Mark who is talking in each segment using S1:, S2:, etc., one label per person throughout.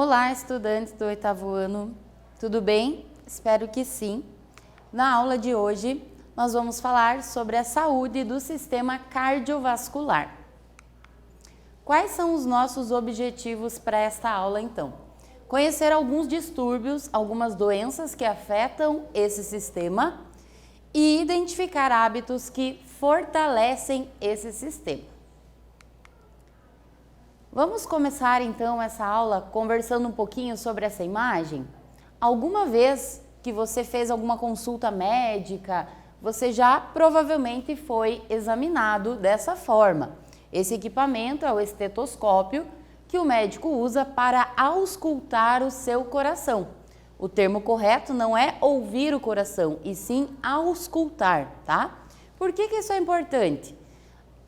S1: Olá, estudantes do 8º ano, tudo bem? Espero que sim. Na aula de hoje, nós vamos falar sobre a saúde do sistema cardiovascular. Quais são os nossos objetivos para esta aula, então? Conhecer alguns distúrbios, algumas doenças que afetam esse sistema e identificar hábitos que fortalecem esse sistema. Vamos começar então essa aula conversando um pouquinho sobre essa imagem? Alguma vez que você fez alguma consulta médica, você já provavelmente foi examinado dessa forma. Esse equipamento é o estetoscópio que o médico usa para auscultar o seu coração. O termo correto não é ouvir o coração, e sim auscultar, tá? Por que isso é importante?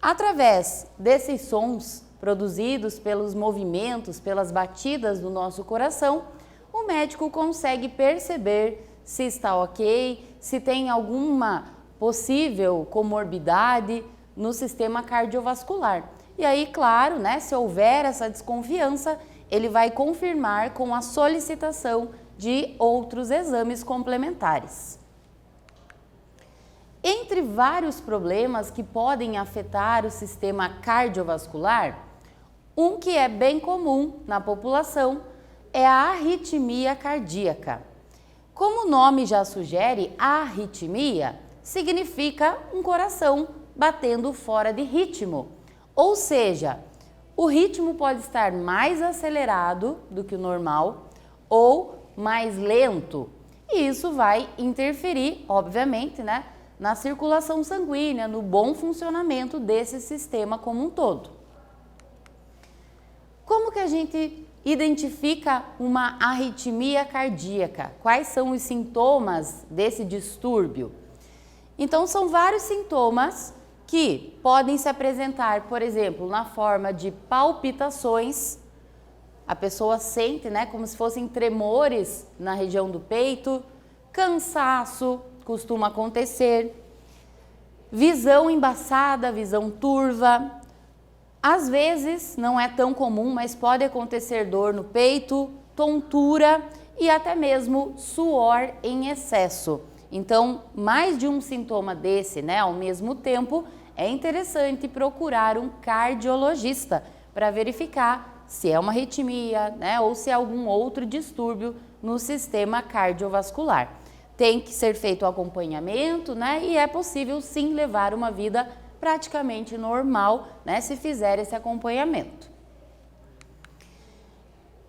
S1: Através desses sons produzidos pelos movimentos, pelas batidas do nosso coração, o médico consegue perceber se está ok, se tem alguma possível comorbidade no sistema cardiovascular. E aí, claro, se houver essa desconfiança, ele vai confirmar com a solicitação de outros exames complementares. Entre vários problemas que podem afetar o sistema cardiovascular, um que é bem comum na população é a arritmia cardíaca. Como o nome já sugere, arritmia significa um coração batendo fora de ritmo, ou seja, o ritmo pode estar mais acelerado do que o normal ou mais lento, e isso vai interferir, obviamente, na circulação sanguínea, no bom funcionamento desse sistema como um todo. Como que a gente identifica uma arritmia cardíaca? Quais são os sintomas desse distúrbio? Então, são vários sintomas que podem se apresentar, por exemplo, na forma de palpitações. A pessoa sente, como se fossem tremores na região do peito, cansaço costuma acontecer, visão embaçada, visão turva. Às vezes, não é tão comum, mas pode acontecer dor no peito, tontura e até mesmo suor em excesso. Então, mais de um sintoma desse, ao mesmo tempo, é interessante procurar um cardiologista para verificar se é uma arritmia, ou se é algum outro distúrbio no sistema cardiovascular. Tem que ser feito o acompanhamento, e é possível sim levar uma vida praticamente normal, se fizer esse acompanhamento.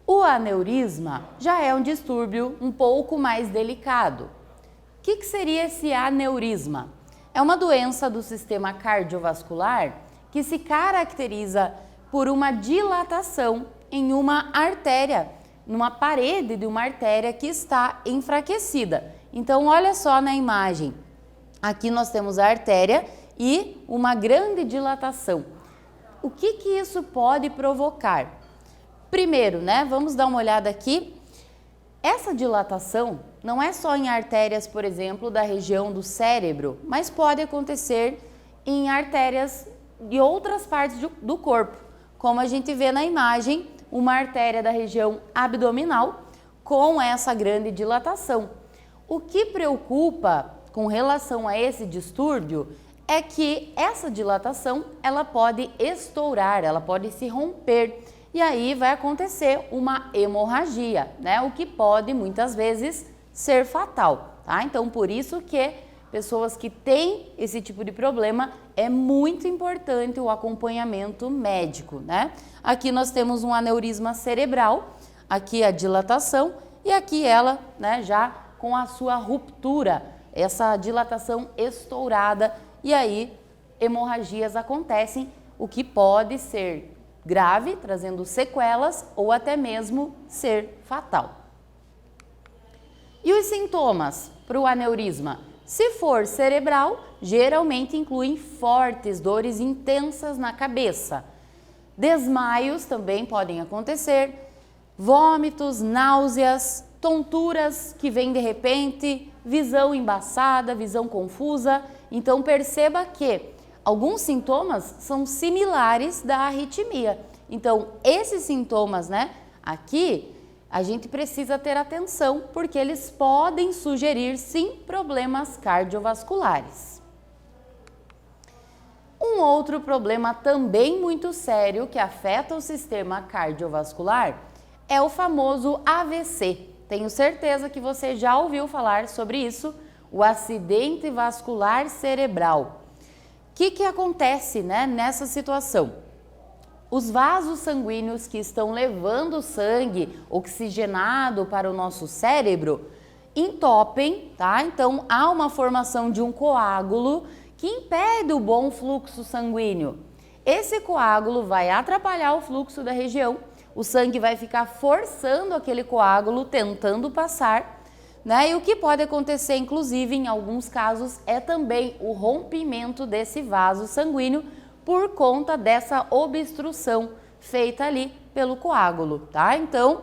S1: O aneurisma já é um distúrbio um pouco mais delicado. O que seria esse aneurisma? É uma doença do sistema cardiovascular que se caracteriza por uma dilatação em uma artéria, numa parede de uma artéria que está enfraquecida. Então, olha só na imagem. Aqui nós temos a artéria e uma grande dilatação. O que isso pode provocar? Primeiro, vamos dar uma olhada aqui. Essa dilatação não é só em artérias, por exemplo, da região do cérebro, mas pode acontecer em artérias de outras partes do corpo, como a gente vê na imagem, uma artéria da região abdominal com essa grande dilatação. O que preocupa com relação a esse distúrbio é que essa dilatação ela pode estourar, ela pode se romper e aí vai acontecer uma hemorragia, o que pode muitas vezes ser fatal, tá? Então, por isso que pessoas que têm esse tipo de problema é muito importante o acompanhamento médico, Aqui nós temos um aneurisma cerebral, aqui a dilatação e aqui ela, já com a sua ruptura, essa dilatação estourada. E aí, hemorragias acontecem, o que pode ser grave, trazendo sequelas ou até mesmo ser fatal. E os sintomas para o aneurisma? Se for cerebral, geralmente incluem fortes dores intensas na cabeça. Desmaios também podem acontecer, vômitos, náuseas, tonturas que vêm de repente, visão embaçada, visão confusa. Então, perceba que alguns sintomas são similares da arritmia. Então, esses sintomas, aqui, a gente precisa ter atenção porque eles podem sugerir sim problemas cardiovasculares. Um outro problema também muito sério que afeta o sistema cardiovascular é o famoso AVC. Tenho certeza que você já ouviu falar sobre isso, o acidente vascular cerebral. O que acontece, nessa situação? Os vasos sanguíneos que estão levando o sangue oxigenado para o nosso cérebro entopem, tá? Então há uma formação de um coágulo que impede o bom fluxo sanguíneo. Esse coágulo vai atrapalhar o fluxo da região, o sangue vai ficar forçando aquele coágulo, tentando passar, E o que pode acontecer, inclusive, em alguns casos, é também o rompimento desse vaso sanguíneo por conta dessa obstrução feita ali pelo coágulo, tá? Então,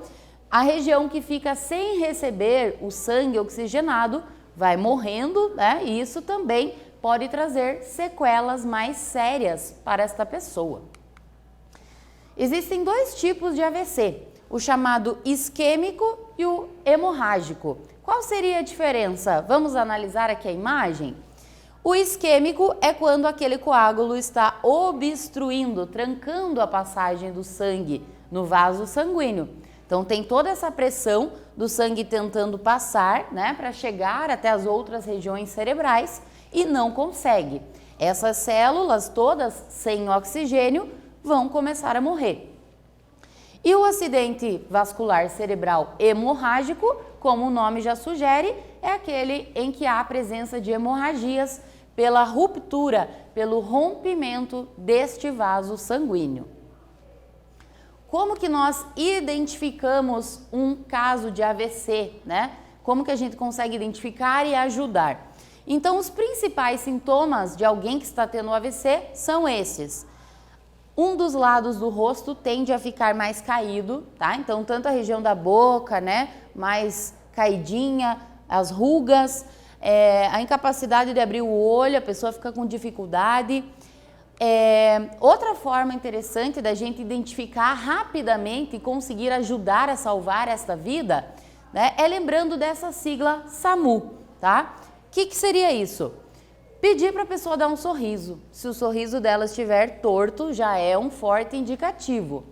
S1: a região que fica sem receber o sangue oxigenado vai morrendo, E isso também pode trazer sequelas mais sérias para esta pessoa. Existem dois tipos de AVC, o chamado isquêmico e o hemorrágico. Qual seria a diferença? Vamos analisar aqui a imagem? O isquêmico é quando aquele coágulo está obstruindo, trancando a passagem do sangue no vaso sanguíneo. Então tem toda essa pressão do sangue tentando passar, para chegar até as outras regiões cerebrais e não consegue. Essas células todas sem oxigênio vão começar a morrer. E o acidente vascular cerebral hemorrágico, como o nome já sugere, é aquele em que há a presença de hemorragias pela ruptura, pelo rompimento deste vaso sanguíneo. Como que nós identificamos um caso de AVC, Como que a gente consegue identificar e ajudar? Então, os principais sintomas de alguém que está tendo AVC são esses. Um dos lados do rosto tende a ficar mais caído, tá? Então, tanto a região da boca, mais caidinha, as rugas, a incapacidade de abrir o olho, a pessoa fica com dificuldade. Outra forma interessante da gente identificar rapidamente e conseguir ajudar a salvar esta vida, é lembrando dessa sigla SAMU, tá? O que seria isso? Pedir para a pessoa dar um sorriso. Se o sorriso dela estiver torto, já é um forte indicativo.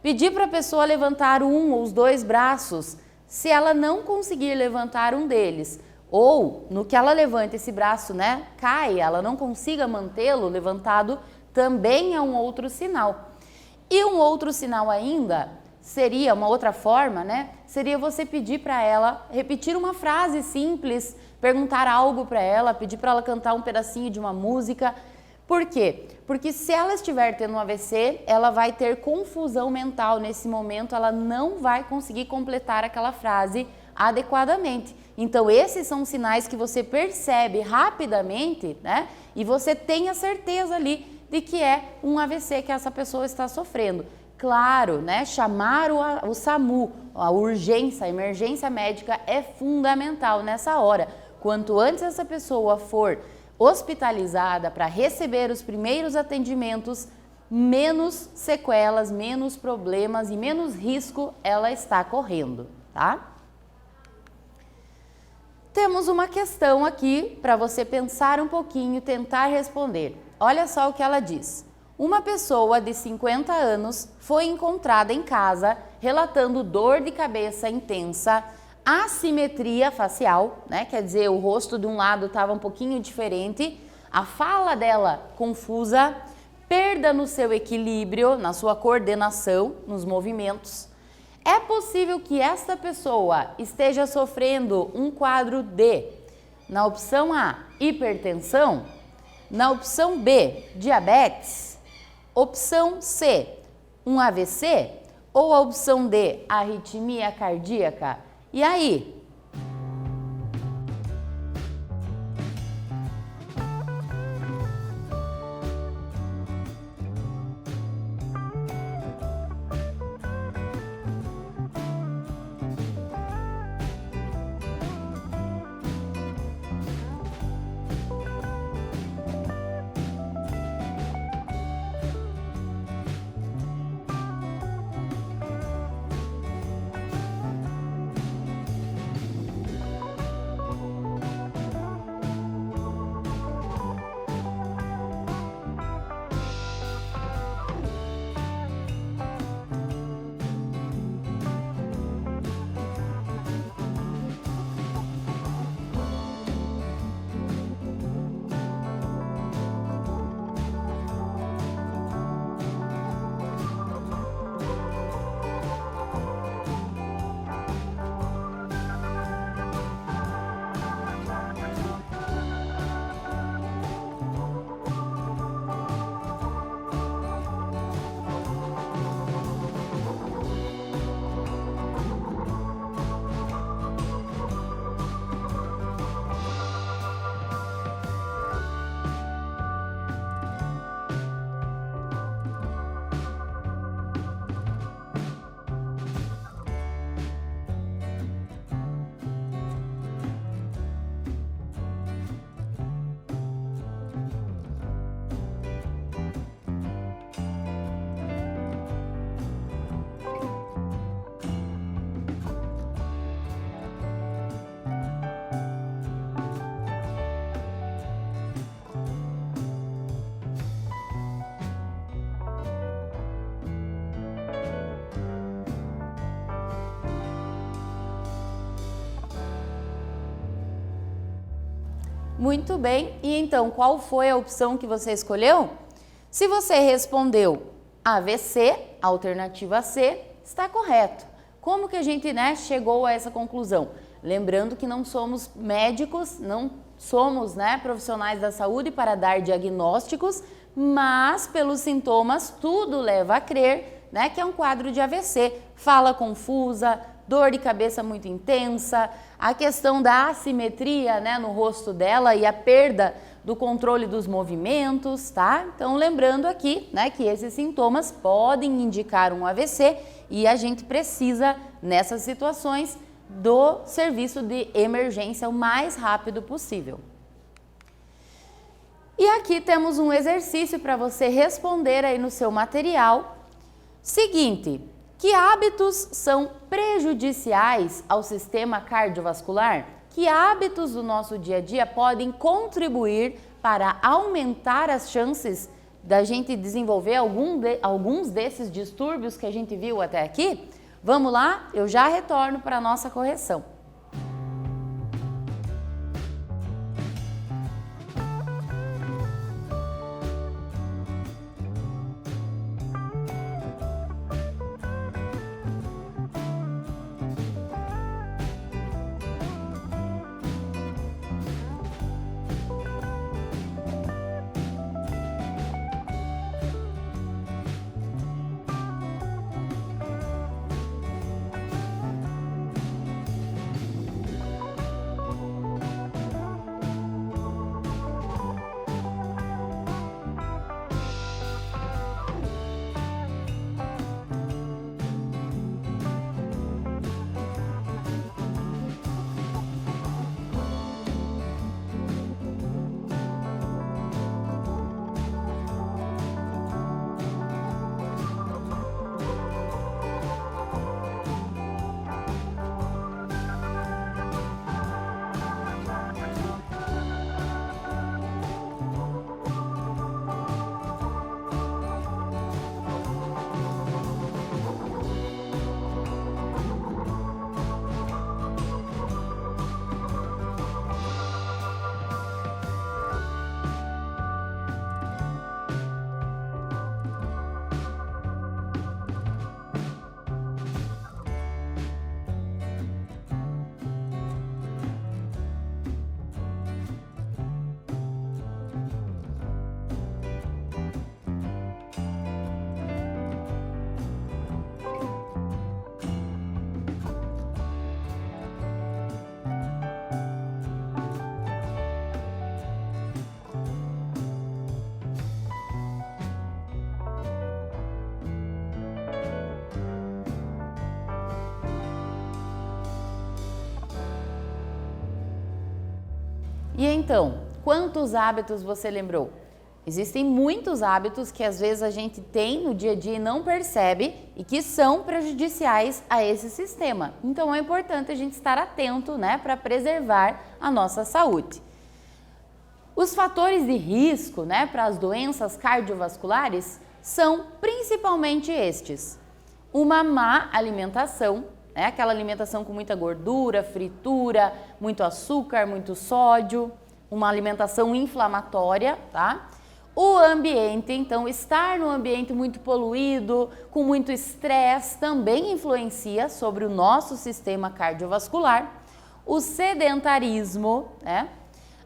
S1: Pedir para a pessoa levantar um ou os dois braços, se ela não conseguir levantar um deles, ou no que ela levanta esse braço, cai, ela não consiga mantê-lo levantado, também é um outro sinal. E um outro sinal ainda seria, uma outra forma, seria você pedir para ela repetir uma frase simples, perguntar algo para ela, pedir para ela cantar um pedacinho de uma música. Por quê? Porque se ela estiver tendo um AVC, ela vai ter confusão mental nesse momento, ela não vai conseguir completar aquela frase adequadamente. Então, esses são sinais que você percebe rapidamente, E você tem a certeza ali de que é um AVC que essa pessoa está sofrendo. Claro, chamar o SAMU, a urgência, a emergência médica é fundamental nessa hora. Quanto antes essa pessoa for hospitalizada para receber os primeiros atendimentos, menos sequelas, menos problemas e menos risco ela está correndo, tá? Temos uma questão aqui para você pensar um pouquinho e tentar responder. Olha só o que ela diz. Uma pessoa de 50 anos foi encontrada em casa relatando dor de cabeça intensa, assimetria facial, quer dizer, o rosto de um lado estava um pouquinho diferente, a fala dela confusa, perda no seu equilíbrio, na sua coordenação, nos movimentos. É possível que esta pessoa esteja sofrendo um quadro de, na opção A, hipertensão, na opção B, diabetes, opção C, um AVC ou a opção D, arritmia cardíaca? E aí? Muito bem, e então qual foi a opção que você escolheu? Se você respondeu AVC, alternativa C, está correto. Como que a gente, chegou a essa conclusão? Lembrando que não somos médicos, não somos, profissionais da saúde para dar diagnósticos, mas pelos sintomas tudo leva a crer, que é um quadro de AVC. Fala confusa, dor de cabeça muito intensa, a questão da assimetria, no rosto dela e a perda do controle dos movimentos, tá? Então, lembrando aqui, que esses sintomas podem indicar um AVC e a gente precisa, nessas situações, do serviço de emergência o mais rápido possível. E aqui temos um exercício para você responder aí no seu material. Seguinte, que hábitos são prejudiciais ao sistema cardiovascular? Que hábitos do nosso dia a dia podem contribuir para aumentar as chances da gente desenvolver alguns desses distúrbios que a gente viu até aqui? Vamos lá? Eu já retorno para a nossa correção. E então, quantos hábitos você lembrou? Existem muitos hábitos que às vezes a gente tem no dia a dia e não percebe e que são prejudiciais a esse sistema. Então é importante a gente estar atento, para preservar a nossa saúde. Os fatores de risco, para as doenças cardiovasculares são principalmente estes: uma má alimentação, aquela alimentação com muita gordura, fritura, muito açúcar, muito sódio, uma alimentação inflamatória, tá? O ambiente, então, estar no ambiente muito poluído, com muito estresse, também influencia sobre o nosso sistema cardiovascular. O sedentarismo,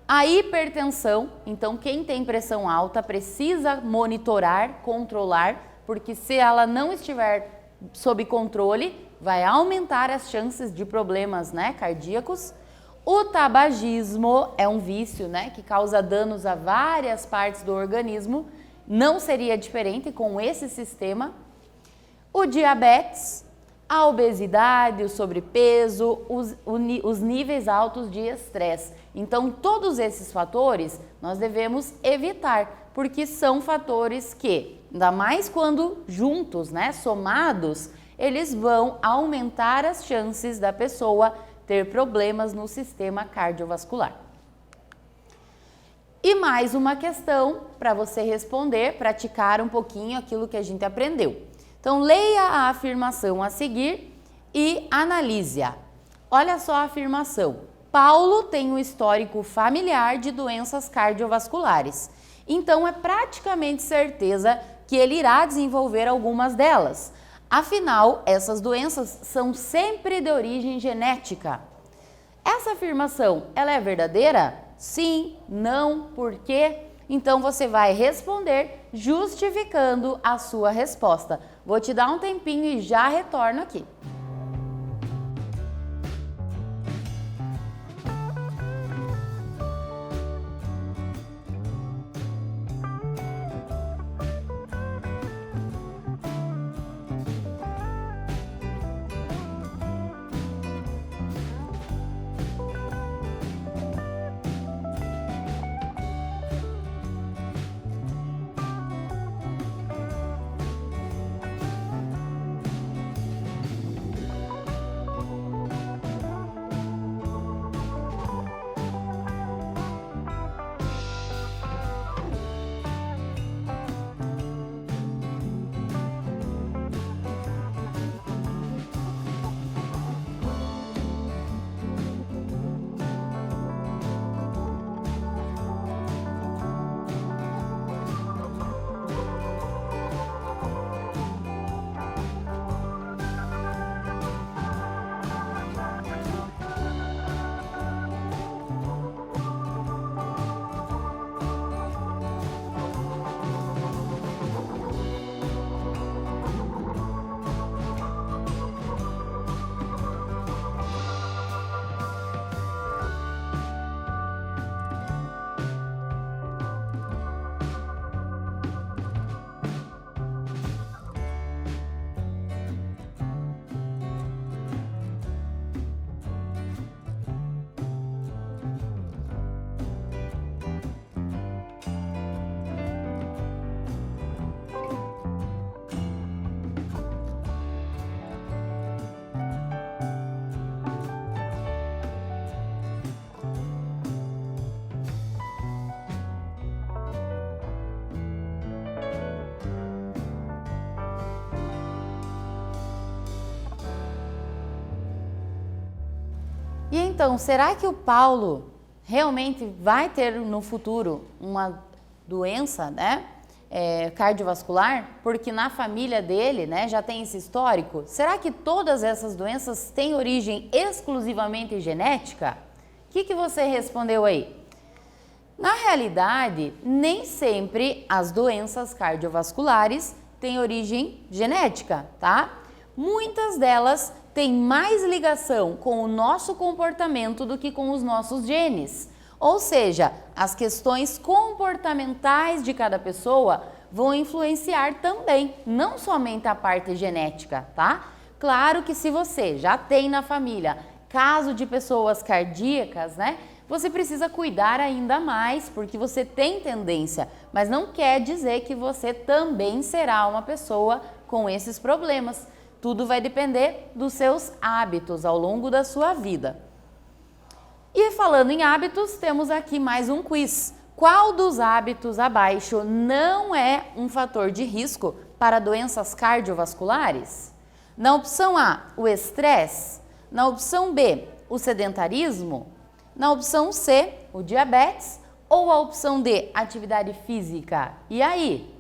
S1: a hipertensão, então quem tem pressão alta precisa monitorar, controlar, porque se ela não estiver sob controle, vai aumentar as chances de problemas, cardíacos. O tabagismo é um vício, que causa danos a várias partes do organismo, não seria diferente com esse sistema. O diabetes, a obesidade, o sobrepeso, os níveis altos de estresse. Então, todos esses fatores nós devemos evitar, porque são fatores que, ainda mais quando juntos, somados, eles vão aumentar as chances da pessoa ter problemas no sistema cardiovascular. E mais uma questão para você responder, praticar um pouquinho aquilo que a gente aprendeu. Então, leia a afirmação a seguir e analise-a. Olha só a afirmação. Paulo tem um histórico familiar de doenças cardiovasculares, então é praticamente certeza que ele irá desenvolver algumas delas. Afinal, essas doenças são sempre de origem genética. Essa afirmação, ela é verdadeira? Sim, não, por quê? Então você vai responder justificando a sua resposta. Vou te dar um tempinho e já retorno aqui. E então, será que o Paulo realmente vai ter no futuro uma doença, né, cardiovascular? Porque na família dele, né, já tem esse histórico. Será que todas essas doenças têm origem exclusivamente genética? O que você respondeu aí? Na realidade, nem sempre as doenças cardiovasculares têm origem genética, tá? Muitas delas têm mais ligação com o nosso comportamento do que com os nossos genes. Ou seja, as questões comportamentais de cada pessoa vão influenciar também, não somente a parte genética, tá? Claro que se você já tem na família caso de pessoas cardíacas, né? Você precisa cuidar ainda mais, porque você tem tendência, mas não quer dizer que você também será uma pessoa com esses problemas. Tudo vai depender dos seus hábitos ao longo da sua vida. E falando em hábitos, temos aqui mais um quiz. Qual dos hábitos abaixo não é um fator de risco para doenças cardiovasculares? Na opção A, o estresse. Na opção B, o sedentarismo. Na opção C, o diabetes. Ou a opção D, atividade física. E aí?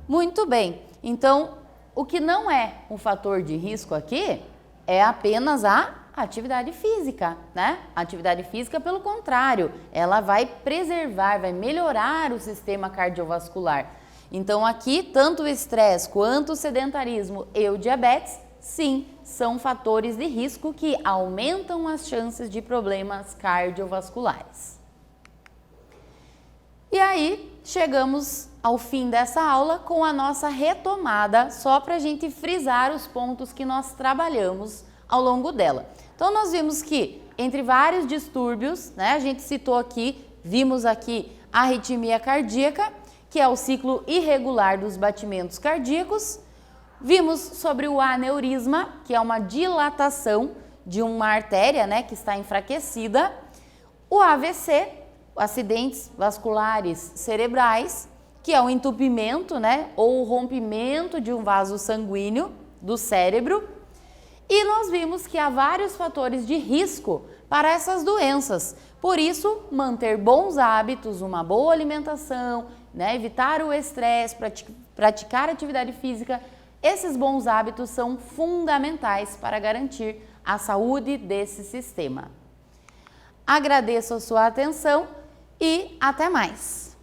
S1: Muito bem, então o que não é um fator de risco aqui é apenas a atividade física, né? A atividade física, pelo contrário, ela vai preservar, vai melhorar o sistema cardiovascular. Então aqui, tanto o estresse quanto o sedentarismo e o diabetes, sim, são fatores de risco que aumentam as chances de problemas cardiovasculares. E aí, chegamos ao fim dessa aula com a nossa retomada, só para a gente frisar os pontos que nós trabalhamos ao longo dela. Então, nós vimos que, entre vários distúrbios, né, a gente citou aqui, vimos aqui a arritmia cardíaca, que é o ciclo irregular dos batimentos cardíacos. Vimos sobre o aneurisma, que é uma dilatação de uma artéria, né, que está enfraquecida. O AVC, acidentes vasculares cerebrais, que é o entupimento, né, ou o rompimento de um vaso sanguíneo do cérebro. E nós vimos que há vários fatores de risco para essas doenças. Por isso, manter bons hábitos, uma boa alimentação, né, evitar o estresse, praticar atividade física, esses bons hábitos são fundamentais para garantir a saúde desse sistema. Agradeço a sua atenção e até mais!